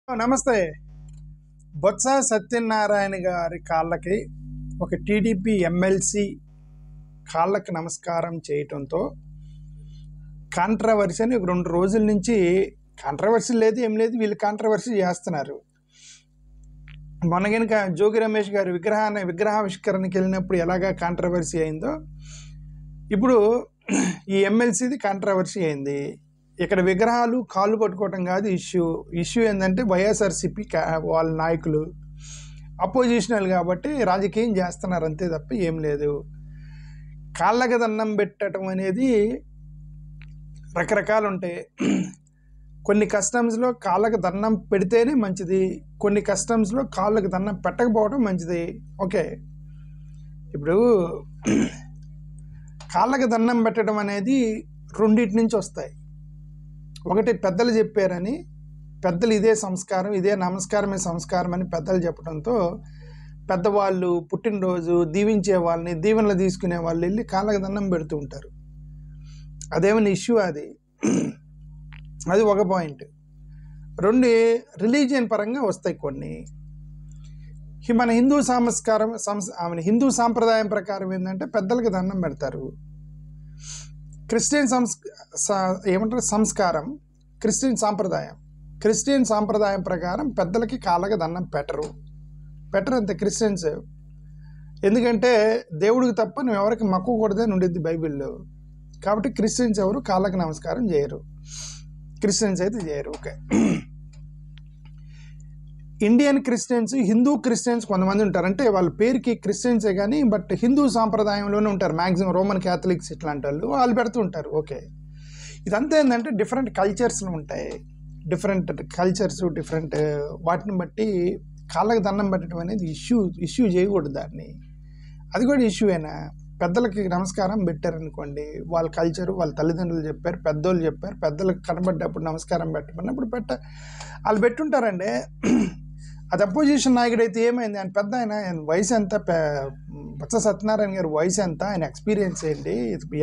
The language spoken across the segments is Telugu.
నమస్తే. బొత్స సత్యనారాయణ గారి కాళ్ళకి ఒక టీడీపీ ఎమ్మెల్సీ కాళ్ళకి నమస్కారం చేయటంతో కాంట్రవర్సీ అని ఒక 2 రోజుల నుంచి కాంట్రవర్సీ లేదు, ఏం లేదు, వీళ్ళు కాంట్రవర్సీ చేస్తున్నారు. మొన్న కనుక జోగి రమేష్ గారి విగ్రహావిష్కరణకి వెళ్ళినప్పుడు ఎలాగా కాంట్రవర్సీ అయిందో ఇప్పుడు ఈ ఎమ్మెల్సీది కాంట్రవర్సీ అయింది. ఇక్కడ విగ్రహాలు కాళ్ళు పట్టుకోవటం కాదు ఇష్యూ ఏంటంటే వైఎస్ఆర్సీపీ వాళ్ళ నాయకులు అపోజిషనల్ కాబట్టి రాజకీయం చేస్తున్నారు, అంతే తప్ప ఏం లేదు. కాళ్ళకి దండం పెట్టడం అనేది రకరకాలు ఉంటాయి. కొన్ని కస్టమ్స్లో కాళ్ళకి దండం పెడితేనే మంచిది, కొన్ని కస్టమ్స్లో కాళ్ళకి దండం పెట్టకపోవడం మంచిది. ఓకే, ఇప్పుడు కాళ్ళకి దండం పెట్టడం అనేది రెండింటి నుంచి వస్తాయి. ఒకటి పెద్దలు చెప్పారని, పెద్దలు ఇదే సంస్కారం, ఇదే నమస్కారమే సంస్కారం అని పెద్దలు చెప్పడంతో పెద్దవాళ్ళు పుట్టినరోజు దీవించే వాళ్ళని, దీవెనలు తీసుకునే వాళ్ళు వెళ్ళి కాళ్ళకి దండం పెడుతూ ఉంటారు. అదేమైనా ఇష్యూ అది ఒక పాయింట్. రెండు, రిలీజియన్ పరంగా వస్తాయి కొన్ని. మన హిందూ సాంప్రదాయం ప్రకారం ఏంటంటే పెద్దలకి దండం పెడతారు. క్రిస్టియన్ సంస్కారం, క్రిస్టియన్ సాంప్రదాయం ప్రకారం పెద్దలకి కాళ్ళకి దండం పెట్టరు అంతే క్రిస్టియన్స్. ఎందుకంటే దేవుడికి తప్ప నువ్వు ఎవరికి మొక్కకూడదని ఉండిద్ది బైబిల్లో. కాబట్టి క్రిస్టియన్స్ ఎవరు కాళ్ళకి నమస్కారం చేయరు, క్రిస్టియన్స్ అయితే చేయరు. Okay, Indian Christians, Hindu Christians కొంతమంది ఉంటారు. అంటే వాళ్ళ పేరుకి క్రిస్టియన్సే కానీ బట్ హిందూ సాంప్రదాయంలోనే ఉంటారు. మ్యాక్సిమం రోమన్ క్యాథలిక్స్ ఇట్లాంటి వాళ్ళు పెడుతూ ఉంటారు. ఓకే, ఇదంతా ఏంటంటే డిఫరెంట్ కల్చర్స్లో ఉంటాయి. డిఫరెంట్ వాటిని బట్టి కాళ్ళకి దండం పెట్టడం అనేది ఇష్యూ చేయకూడదు దాన్ని. అది కూడా ఇష్యూయేనా? పెద్దలకి నమస్కారం పెట్టారనుకోండి, వాళ్ళ కల్చరు, వాళ్ళ తల్లిదండ్రులు చెప్పారు, పెద్దోళ్ళు చెప్పారు, పెద్దలకు కనబడ్డప్పుడు నమస్కారం పెట్టమన్నప్పుడు వాళ్ళు పెట్టుంటారండి. అది అపోజిషన్ నాయకుడైతే ఏమైంది? ఆయన పెద్ద ఆయన వయసు ఎంత? బొత్స సత్యనారాయణ గారి వయసు ఎంత? ఆయన ఎక్స్పీరియన్స్ ఏంటి?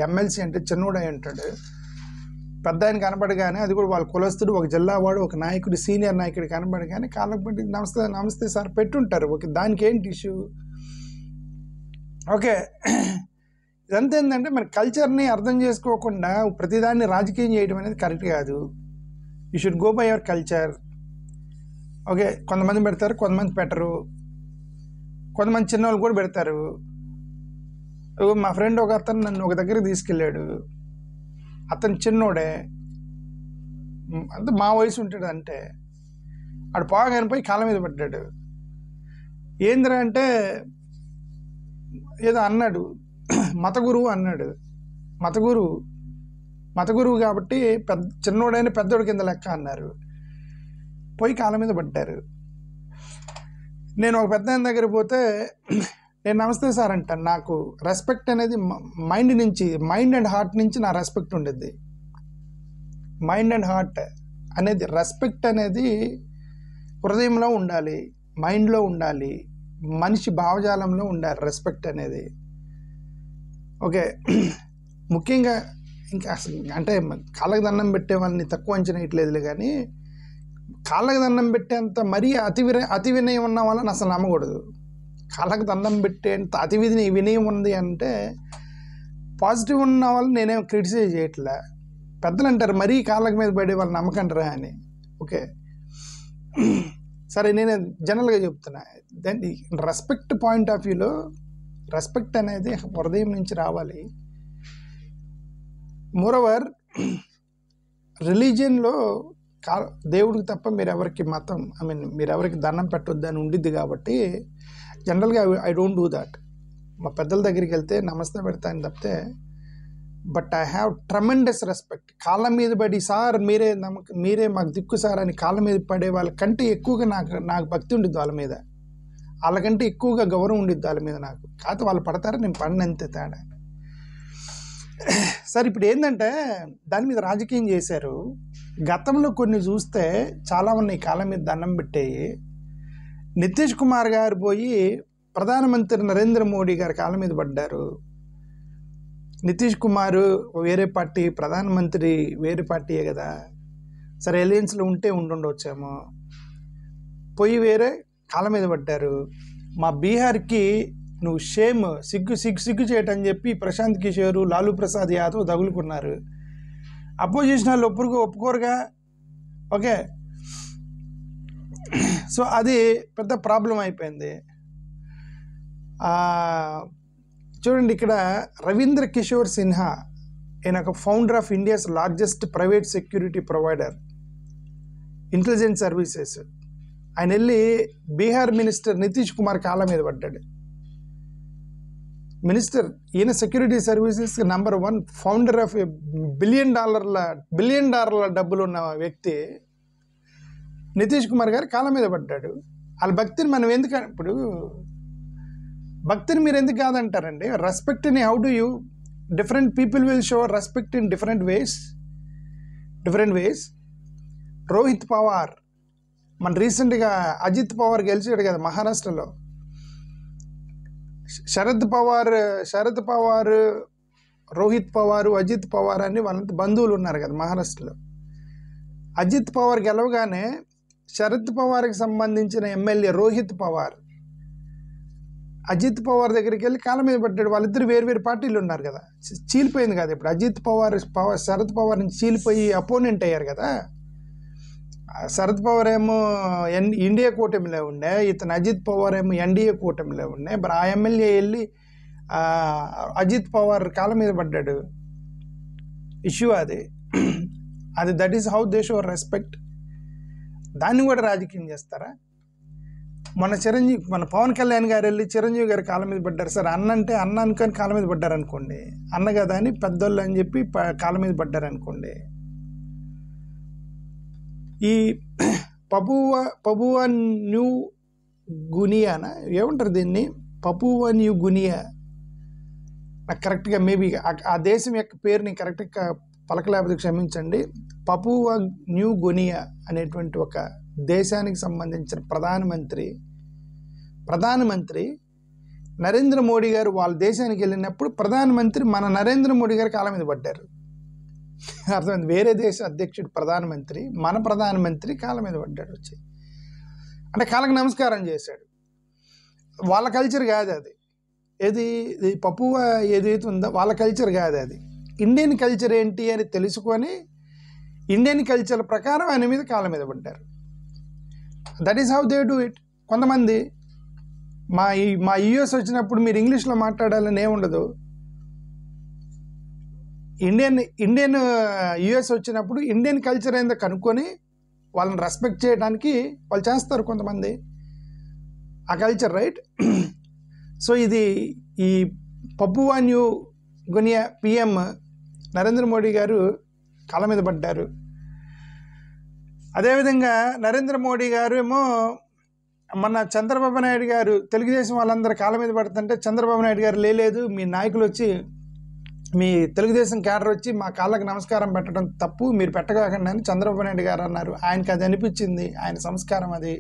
ఎమ్మెల్సీ అంటే చిన్నోడై ఉంటాడు. పెద్ద ఆయన కనబడగానే, అది కూడా వాళ్ళ కులస్తుడు, ఒక జిల్లా వాడు, ఒక నాయకుడు, సీనియర్ నాయకుడు కనబడగానే కాళ్ళకు పెట్టి నమస్తే సార్ పెట్టుంటారు. ఓకే, దానికి ఏంటి ఇష్యూ? ఓకే, ఇదంతా ఏంటంటే మన కల్చర్ని అర్థం చేసుకోకుండా ప్రతిదాన్ని రాజకీయం చేయడం అనేది కరెక్ట్ కాదు. You should go by your culture. Okay, కొంతమంది పెడతారు, కొంతమంది పెట్టరు, కొంతమంది చిన్నవాళ్ళు కూడా పెడతారు. మా ఫ్రెండ్ ఒక అతను నన్ను ఒక దగ్గరికి తీసుకెళ్ళాడు. అతను చిన్నోడే, అంటే మా వయసు ఉంటాడు. అంటే ఆడు పోగానే పోయి కాళ్ళ మీద పడ్డాడు. ఏందిరా అంటే ఏదో అన్నాడు, మత గురువు అన్నాడు. మత గురువు కాబట్టి చిన్నోడైన పెద్దోడి కింద లెక్క అన్నారు. పోయి కాళ్ళ మీద పడ్డారు. నేను ఒక పెద్ద ఆయన దగ్గర పోతే నేను నమస్తే సార్ అంటాను. నాకు రెస్పెక్ట్ అనేది మైండ్ అండ్ హార్ట్ నుంచి నా రెస్పెక్ట్ ఉండేది. మైండ్ అండ్ హార్ట్ అనేది, రెస్పెక్ట్ అనేది హృదయంలో ఉండాలి, మైండ్లో ఉండాలి, మనిషి భావజాలంలో ఉండాలి రెస్పెక్ట్ అనేది. ఓకే, ముఖ్యంగా ఇంకా అసలు అంటే కాళ్ళకి దండం పెట్టే వాళ్ళని తక్కువ అంచనా ఇట్లేదులే, కానీ కాళ్ళకి దండం పెట్టేంత మరీ అతి వినయం ఉన్న వాళ్ళని అసలు నమ్మకూడదు. కాళ్ళకి దండం పెట్టేంత అతి వినయం ఉంది అంటే పాజిటివ్ ఉన్న వాళ్ళు నేనేం క్రిటిసైజ్ చేయట్లే. పెద్దలు అంటారు మరీ కాళ్ళకి మీద పడే వాళ్ళు నమ్మకంటారా అని. ఓకే, సరే, నేను జనరల్గా చెప్తున్నా. దెన్ రెస్పెక్ట్ పాయింట్ ఆఫ్ వ్యూలో రెస్పెక్ట్ అనేది హృదయం నుంచి రావాలి. మోరోవర్, రిలీజియన్లో దేవుడికి తప్ప మీరెవరికి దండం పెట్టొద్దు అని ఉండిద్ది. కాబట్టి జనరల్గా ఐ డోంట్ డూ దాట్. మా పెద్దల దగ్గరికి వెళ్తే నమస్తే పెడతాను తప్పితే, but I have tremendous respect. కాళ్ళ మీద పడి సార్ మీరే మాకు దిక్కు సార్ అని కాళ్ళ మీద పడే వాళ్ళకంటే ఎక్కువగా నాకు భక్తి ఉండిద్ది వాళ్ళ మీద. వాళ్ళకంటే ఎక్కువగా గౌరవం ఉండిద్ది వాళ్ళ మీద నాకు. కాకపోతే వాళ్ళు పడతారా, నేను పడినంతే తేడా. సరే, ఇప్పుడు ఏంటంటే దాని మీద రాజకీయం చేశారు. గతంలో కొన్ని చూస్తే చాలా ఉన్నాయి కాళ్ళ మీద దండం పెట్టేవి. నితీష్ కుమార్ గారు పోయి ప్రధానమంత్రి నరేంద్ర మోడీ గారి కాళ్ళ మీద పడ్డారు. నితీష్ కుమార్ వేరే పార్టీ, ప్రధానమంత్రి వేరే పార్టీయే కదా. సరే, ఎలియన్స్లో ఉంటే ఉండుండొచ్చేమో. పోయి వేరే కాళ్ళ మీద పడ్డారు. మా బీహార్కి నువ్వు షేమ్, సిగ్గు చేయటని చెప్పి ప్రశాంత్ కిషోర్, లాలూ ప్రసాద్ యాదవ్ తగులుకున్నారు. అపోజిషన్ వాళ్ళు ఒప్పుకోరుగా. ఓకే, సో అది పెద్ద ప్రాబ్లం అయిపోయింది. చూడండి, ఇక్కడ రవీంద్ర కిషోర్ సిన్హా, ఈయన ఒక founder of India's largest private security provider intelligence services. ఆయన వెళ్ళి బీహార్ మినిస్టర్ నితీష్ కుమార్ కాళ్ళ మీద పడ్డాడు. మినిస్టర్, ఈయన security services number 1 founder of billion డాలర్ల డబ్బులు ఉన్న వ్యక్తి నితీష్ కుమార్ గారు కాళ్ళ మీద పడ్డాడు. వాళ్ళ భక్తిని మనం ఎందుకు, ఇప్పుడు భక్తిని మీరు ఎందుకు కాదంటారండి? రెస్పెక్ట్ని how do you, different people will show respect in different ways. Rohit Pawar, మన రీసెంట్గా అజిత్ పవార్ గెలిచాడు కదా మహారాష్ట్రలో. శరద్ పవార్, రోహిత్ పవార్, అజిత్ పవార్ అని వాళ్ళంతా బంధువులు ఉన్నారు కదా మహారాష్ట్రలో. అజిత్ పవార్ గెలవగానే శరద్ పవార్కి సంబంధించిన ఎమ్మెల్యే రోహిత్ పవార్ అజిత్ పవార్ దగ్గరికి వెళ్ళి కాళ్ళ మీద పడ్డాడు. వాళ్ళిద్దరు వేరు పార్టీలు ఉన్నారు కదా, చీలిపోయింది కదా. ఇప్పుడు అజిత్ పవార్ శరద్ పవార్ నుంచి చీలిపోయి అపోనెంట్ అయ్యారు కదా. శరద్ పవార్ ఏమో ఇండియా కూటమిలో ఉండే, ఇతను అజిత్ పవార్ ఏమో ఎన్డీఏ కూటమిలో ఉండే. మరి ఆ ఎమ్మెల్యే వెళ్ళి అజిత్ పవార్ కాళ్ళ మీద పడ్డాడు. ఇష్యూ అది. That is how they show respect. దాన్ని కూడా రాజకీయం చేస్తారా? మన పవన్ కళ్యాణ్ గారు వెళ్ళి చిరంజీవి గారు కాళ్ళ మీద పడ్డారు. సార్ అన్న అంటే అన్న అనుకొని కాళ్ళ మీద పడ్డారు అనుకోండి, అన్న కదా అని పెద్దోళ్ళు అని చెప్పి కాళ్ళ మీద పడ్డారు అనుకోండి. ఈ పపువా న్యూ గునియానా ఏమంటారు దీన్ని, పపువా న్యూ గునియా, నాకు కరెక్ట్గా మేబీ ఆ దేశం యొక్క పేరుని కరెక్ట్గా పలకలేకపోతే క్షమించండి. పపువా న్యూ గునియా అనేటువంటి ఒక దేశానికి సంబంధించిన ప్రధానమంత్రి నరేంద్ర మోడీ గారు వాళ్ళ దేశానికి వెళ్ళినప్పుడు ప్రధానమంత్రి మన నరేంద్ర మోడీ గారు కాళ్ళ మీద పడ్డారు. అర్థమైంది? వేరే దేశ అధ్యక్షుడు ప్రధానమంత్రి, మన ప్రధానమంత్రి కాళ్ళ మీద పడ్డాడు వచ్చి, అంటే కాళ్ళకి నమస్కారం చేశాడు. వాళ్ళ కల్చర్ కాదు అది. ఏది పపువా ఏదైతే ఉందో వాళ్ళ కల్చర్ కాదు అది. ఇండియన్ కల్చర్ ఏంటి అని తెలుసుకొని ఇండియన్ కల్చర్ ప్రకారం ఆయన మీద కాళ్ళ మీద పడ్డారు. That is how they do it. కొంతమంది మా యూఎస్ వచ్చినప్పుడు మీరు ఇంగ్లీష్లో మాట్లాడాలని ఏముండదు. ఇండియన్ యూఎస్ వచ్చినప్పుడు ఇండియన్ కల్చర్ ఏందో కనుక్కొని వాళ్ళని రెస్పెక్ట్ చేయడానికి వాళ్ళు చేస్తారు కొంతమంది ఆ కల్చర్, రైట్? సో ఇది ఈ Papua New Guinea PM Narendra Modi గారు కాళ్ళ మీద పడ్డారు. అదేవిధంగా నరేంద్ర మోడీ గారు ఏమో మన చంద్రబాబు నాయుడు గారు తెలుగుదేశం వాళ్ళందరూ కాళ్ళ మీద పడుతుంటే చంద్రబాబు నాయుడు గారు లేదు, మీ నాయకులు వచ్చి, మీ తెలుగుదేశం క్యాడర్ వచ్చి మా కాళ్ళకి నమస్కారం పెట్టడం తప్పు, మీరు పెట్టగాకండి అని చంద్రబాబు నాయుడు గారు అన్నారు. ఆయనకి అది అనిపించింది, ఆయన సంస్కారం అది.